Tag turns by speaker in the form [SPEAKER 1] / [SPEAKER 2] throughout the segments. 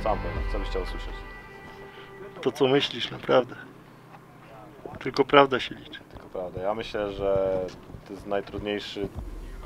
[SPEAKER 1] Sam powiem, co byś chciał usłyszeć.
[SPEAKER 2] To co myślisz, naprawdę. Tylko prawda się liczy.
[SPEAKER 1] Tylko prawda. Ja myślę, że to jest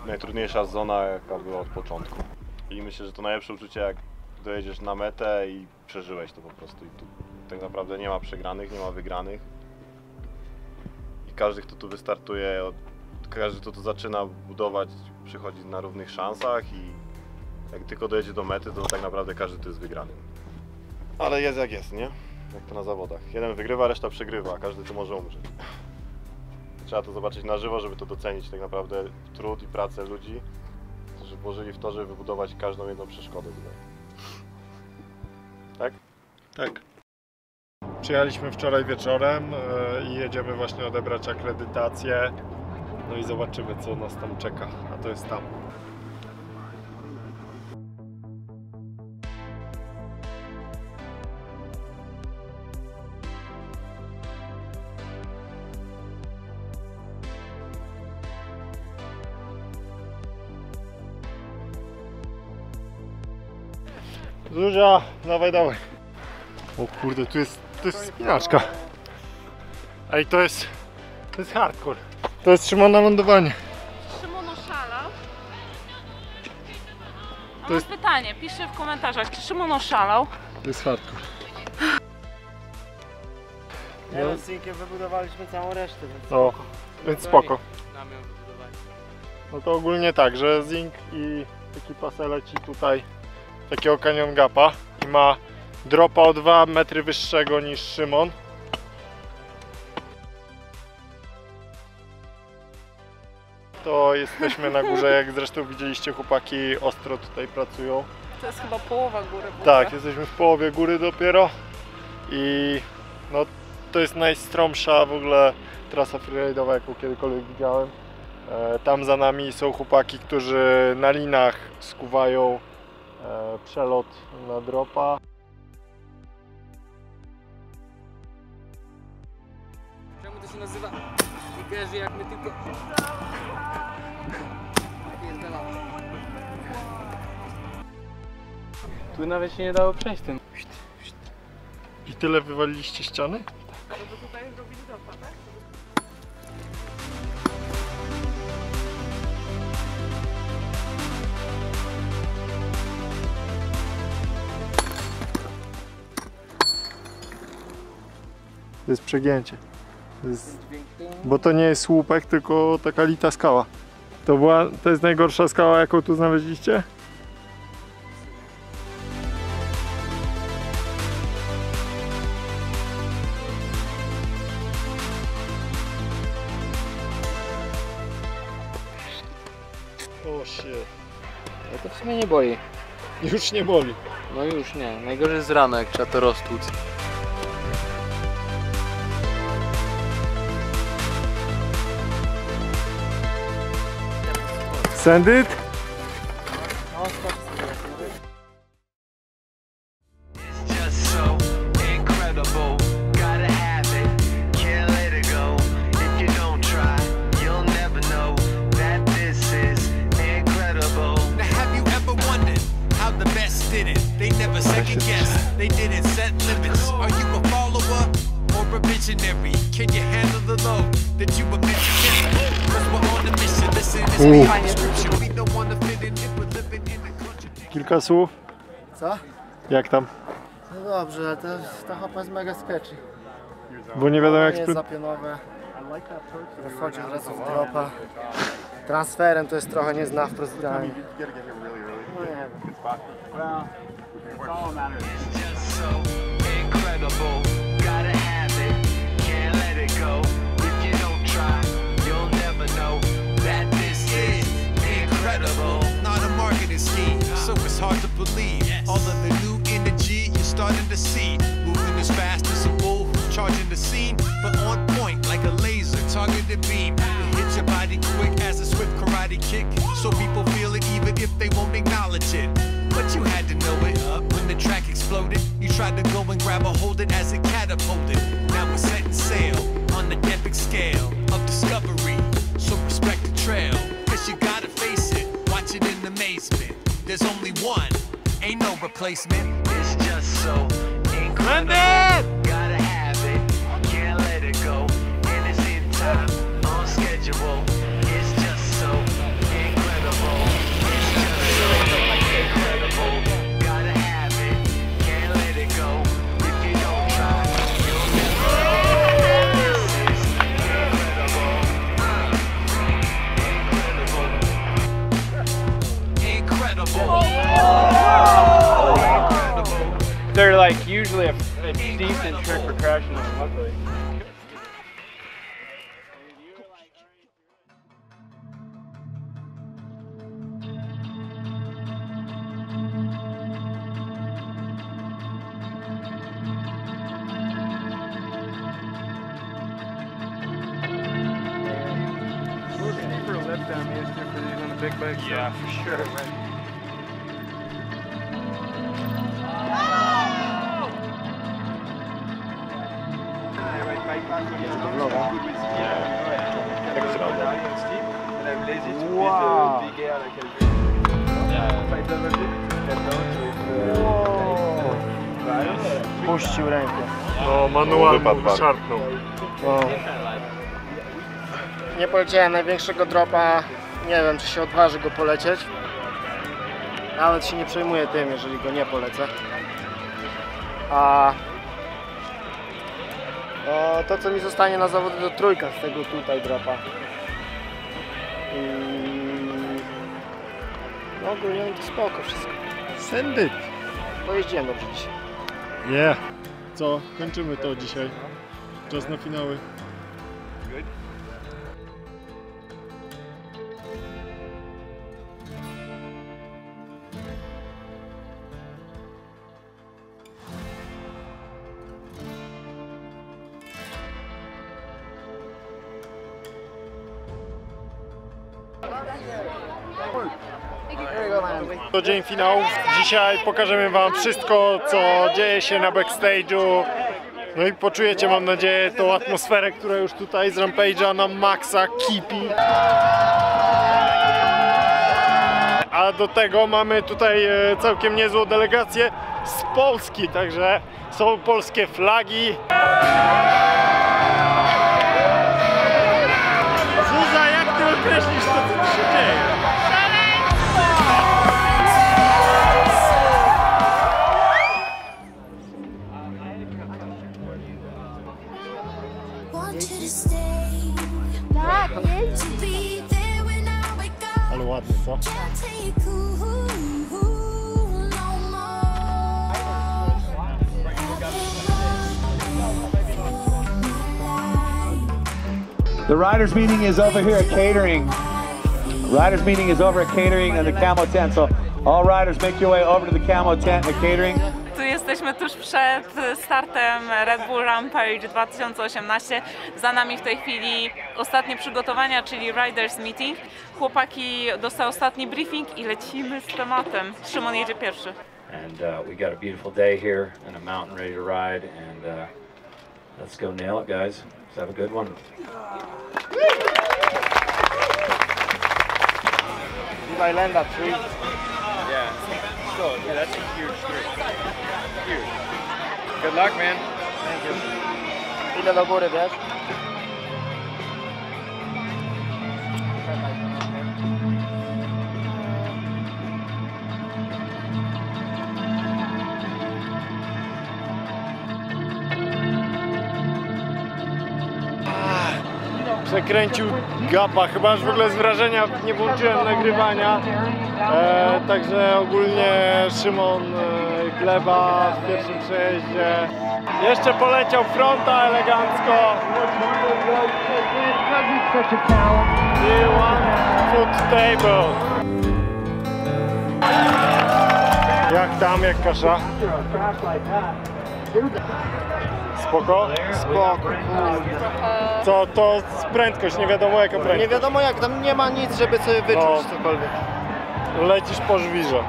[SPEAKER 1] najtrudniejsza zona, jaka była od początku. I myślę, że to najlepsze uczucie, jak dojedziesz na metę i przeżyłeś to po prostu. I tu tak naprawdę nie ma przegranych, nie ma wygranych. I każdy, kto tu wystartuje, każdy, kto tu zaczyna budować, przychodzi na równych szansach i jak tylko dojedzie do mety, to tak naprawdę każdy tu jest wygrany. Ale jest jak jest, nie? Jak to na zawodach. Jeden wygrywa, reszta przegrywa, a każdy tu może umrzeć. Trzeba to zobaczyć na żywo, żeby to docenić tak naprawdę trud i pracę ludzi, którzy włożyli w to, żeby wybudować każdą jedną przeszkodę tutaj. Tak?
[SPEAKER 2] Tak. Przyjechaliśmy wczoraj wieczorem i jedziemy właśnie odebrać akredytację. No i zobaczymy, co nas tam czeka, a to jest tam. Zuzia, dawaj, dawaj. O kurde, to jest wspinaczka. Ej, to jest hardcore. To jest Szymon na lądowanie.
[SPEAKER 3] Szymon oszalał.
[SPEAKER 2] To
[SPEAKER 3] Mam
[SPEAKER 2] jest-
[SPEAKER 3] pytanie, piszę w komentarzach, czy Szymon oszalał?
[SPEAKER 2] To jest hardcore.
[SPEAKER 4] Ja z Zinkiem wybudowaliśmy całą resztę, więc
[SPEAKER 2] O, więc spoko.
[SPEAKER 4] nam ją wybudowali.
[SPEAKER 2] No to ogólnie tak, że Zink i ekipa se leci tutaj takiego Canyon Gapa i ma dropa o 2 metry wyższego niż Szymon. To jesteśmy na górze, jak zresztą widzieliście, chłopaki ostro tutaj pracują.
[SPEAKER 3] To jest chyba połowa góry. w ogóle.
[SPEAKER 2] Tak, jesteśmy w połowie góry dopiero i no to jest najstromsza w ogóle trasa freeride'owa, jaką kiedykolwiek widziałem. Tam za nami są chłopaki, którzy na linach skuwają przelot na dropa.
[SPEAKER 4] Czemu to się nazywa? Niggerzy, jak my tylko... Tu nawet się nie dało przejść tym.
[SPEAKER 2] I tyle wywaliliście ściany?
[SPEAKER 3] No bo tutaj robili dropa, tak?
[SPEAKER 2] To jest przegięcie. Bo to nie jest słupek, tylko taka lita skała. To jest najgorsza skała, jaką tu znaleźliście? O shit.
[SPEAKER 4] Ale to w sumie nie boli.
[SPEAKER 2] Już nie boli.
[SPEAKER 4] No już nie. Najgorzej jest rano, jak trzeba to roztłuc.
[SPEAKER 2] Send it?
[SPEAKER 5] Just so incredible, gotta have it, can't let it go. If you don't try, you'll never know that this is incredible.
[SPEAKER 6] Now have you ever wondered how the best did it? They never second guessed, they didn't set limits. Are you a follower or a visionary? Can you handle the load that you were meant to carry? 'Cause we're on a mission, listen, this ain't a prescription. We don't wanna fit in if we're living in a country.
[SPEAKER 2] Kilka słów?
[SPEAKER 7] Co?
[SPEAKER 2] Jak tam?
[SPEAKER 7] No dobrze, ale ta hopa jest mega sketchy.
[SPEAKER 2] Bo nie wiadomo jak
[SPEAKER 7] Nie jest zapionowe. Wchodzi od razu w dropa. Transferem to jest trochę nie zna wprost idealnie. No nie wiem.
[SPEAKER 5] Just so incredible, gotta have it, can't let it go. If you don't try, you'll never know that this is incredible.
[SPEAKER 6] Not a marketing scheme, so it's hard to believe. All of the new energy you're starting to see. Moving as fast as a bull, charging the scene, but on point like a laser, targeted beam. It hits your body quick as a swift karate kick, so people feel it even if they won't acknowledge it. But you had to know it when the track exploded. You tried to go and grab a hold it as it catapulted. Now we're setting sail on the epic scale of discovery. So respect the trail, 'cause you gotta face it. Watch basement. There's only one, ain't no replacement.
[SPEAKER 5] It's just so incredible. Gotta have it, can't let it go. And it's in time, on schedule. It's just so incredible. It's just so incredible. Gotta have it, can't let it go. If you don't try, you'll never know. This is incredible. Incredible.
[SPEAKER 8] They're like usually a decent trick for crashing them, luckily. For a lift down the for these on the big bikes. Yeah, for sure.
[SPEAKER 7] Puścił rękę.
[SPEAKER 2] No, manual
[SPEAKER 1] Wypadł
[SPEAKER 2] mu
[SPEAKER 1] bardzo.
[SPEAKER 2] szarpnął.
[SPEAKER 7] No. Nie poleciałem największego dropa. Nie wiem, czy się odważy go polecieć. Nawet się nie przejmuję tym, jeżeli go nie polecę. A to, co mi zostanie na zawody, to trójka z tego tutaj dropa. No ogólnie to spoko wszystko.
[SPEAKER 2] Send it.
[SPEAKER 7] Pojeździłem dobrze dzisiaj.
[SPEAKER 2] Yeah. Co? Kończymy to dzisiaj. Czas na finały. To dzień finałów. Dzisiaj pokażemy wam wszystko, co dzieje się na backstage'u. No i poczujecie, mam nadzieję, tą atmosferę, która już tutaj z Rampage'a na maksa kipi. A do tego mamy tutaj całkiem niezłą delegację z Polski, także są polskie flagi. Zuza, jak ty określisz to, co tu się dzieje? Ale ładnie, co?
[SPEAKER 9] The riders meeting is over here at catering. Riders meeting is over at catering and the camo tent. So all riders make your way over to the camo tent and the catering.
[SPEAKER 3] Tu jesteśmy tuż przed startem Red Bull Rampage 2018. Za nami w tej chwili ostatnie przygotowania, czyli Riders Meeting. Chłopaki dostały ostatni briefing i lecimy z tematem. Szymon jedzie pierwszy.
[SPEAKER 10] And we got a beautiful day here in a mountain ready to ride, and let's go nail it, guys. Let's have a good one.
[SPEAKER 7] Islanda 3.
[SPEAKER 8] Yeah, so yeah, that's a huge three. Huge. Good luck, man.
[SPEAKER 7] Thank you. Ile do góry, wiesz?
[SPEAKER 2] Przekręcił gapa, chyba już w ogóle z wrażenia nie włączyłem nagrywania. Także ogólnie Szymon gleba w pierwszym przejeździe. Jeszcze poleciał fronta elegancko. I one foot table. Jak tam, jak kasza? Spoko?
[SPEAKER 7] Spoko.
[SPEAKER 2] Co to prędkość, nie wiadomo jaka prędkość.
[SPEAKER 7] Nie wiadomo jak, tam nie ma nic, żeby sobie wyczuć cokolwiek.
[SPEAKER 2] Lecisz po żwirze.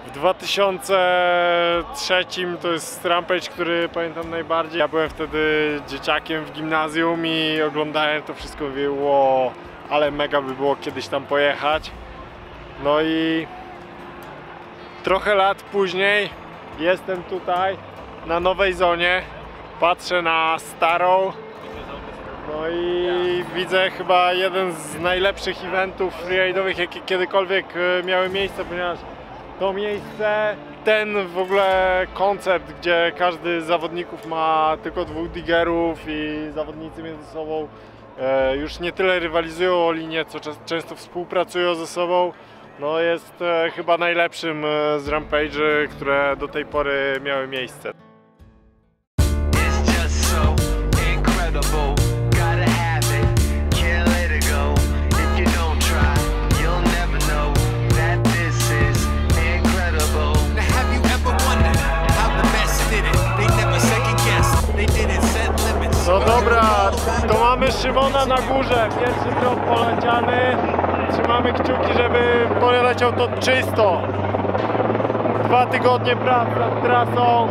[SPEAKER 2] W 2003 to jest Rampage, który pamiętam najbardziej. Ja byłem wtedy dzieciakiem w gimnazjum i oglądałem to wszystko, mówię, wow, ale mega by było kiedyś tam pojechać. No i trochę lat później jestem tutaj na nowej zonie, patrzę na starą, no i widzę chyba jeden z najlepszych eventów freeride'owych, jakie kiedykolwiek miały miejsce, ponieważ to miejsce, ten w ogóle koncept, gdzie każdy z zawodników ma tylko 2 diggerów i zawodnicy między sobą już nie tyle rywalizują o linię, co często współpracują ze sobą, no jest chyba najlepszym z Rampage'y, które do tej pory miały miejsce.
[SPEAKER 5] It's just so incredible. Gotta have it, can't let it go. If you don't try, you'll never know that this is incredible.
[SPEAKER 6] Now have you ever wondered how the best did it? They never second guessed, they didn't set limits.
[SPEAKER 2] No dobra, to mamy Szymona na górze, pierwszy drop poleciany. Trzymamy kciuki, żeby poleciał to czysto. 2 tygodnie prac nad trasą.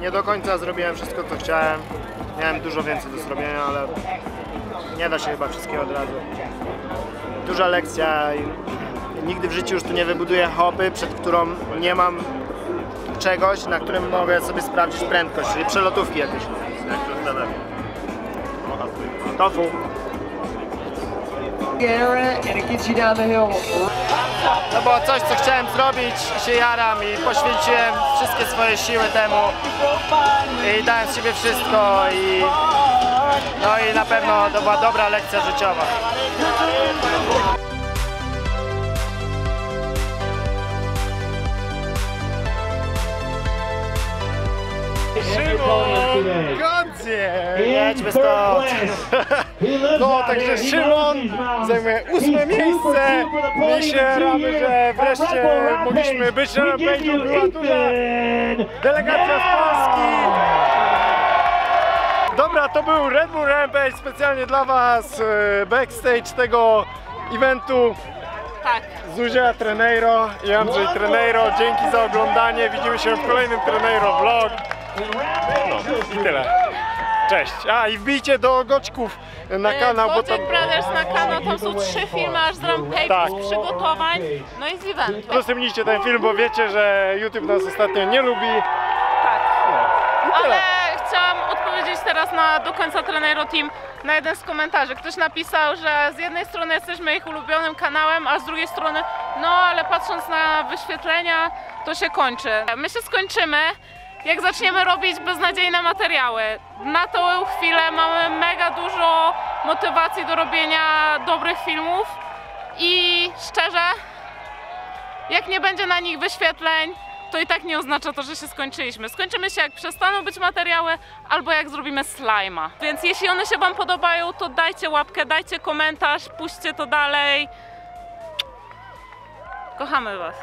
[SPEAKER 7] Nie do końca zrobiłem wszystko, co chciałem. Miałem dużo więcej do zrobienia, ale nie da się chyba wszystkiego od razu. Duża lekcja i nigdy w życiu już tu nie wybuduję hopy, przed którą nie mam czegoś, na którym mogę sobie sprawdzić prędkość, czyli przelotówki jakieś.
[SPEAKER 1] Jak to zastanawiam.
[SPEAKER 7] Tofu. To było coś, co chciałem zrobić i się jaram i poświęciłem wszystkie swoje siły temu i dałem z siebie wszystko no i na pewno to była dobra lekcja życiowa.
[SPEAKER 2] Szymon Godzie!
[SPEAKER 7] Jedźmy stąd!
[SPEAKER 2] No, także Szymon zajmuje 8. miejsce. My się ramy, że wreszcie mogliśmy być na Rampage'u. Była duża delegacja z Polski. Dobra, to był Red Bull Rampage specjalnie dla Was. Backstage tego eventu.
[SPEAKER 3] Tak.
[SPEAKER 2] Zuzia Treneiro i Andrzej Treneiro. Dzięki za oglądanie. Widzimy się w kolejnym Treneiro vlog. No i tyle. Cześć. A i wbijcie do Goćków na kanał, bo tam...
[SPEAKER 3] Gotek Brothers na kanał, tam są 3 filmy aż z Rampage'u,
[SPEAKER 2] Tak.
[SPEAKER 3] z przygotowań, no i z eventu.
[SPEAKER 2] Udostępnijcie ten film, bo wiecie, że YouTube nas ostatnio nie lubi.
[SPEAKER 3] Tak.
[SPEAKER 2] I tyle.
[SPEAKER 3] Ale chciałam odpowiedzieć teraz do końca Treneiro Team na jeden z komentarzy. Ktoś napisał, że z jednej strony jesteśmy ich ulubionym kanałem, a z drugiej strony, no ale patrząc na wyświetlenia, to się kończy. My się skończymy, jak zaczniemy robić beznadziejne materiały. Na tą chwilę mamy mega dużo motywacji do robienia dobrych filmów i szczerze, jak nie będzie na nich wyświetleń, to i tak nie oznacza to, że się skończyliśmy. Skończymy się, jak przestaną być materiały, albo jak zrobimy slajma. Więc jeśli one się Wam podobają, to dajcie łapkę, dajcie komentarz, puśćcie to dalej. Kochamy Was.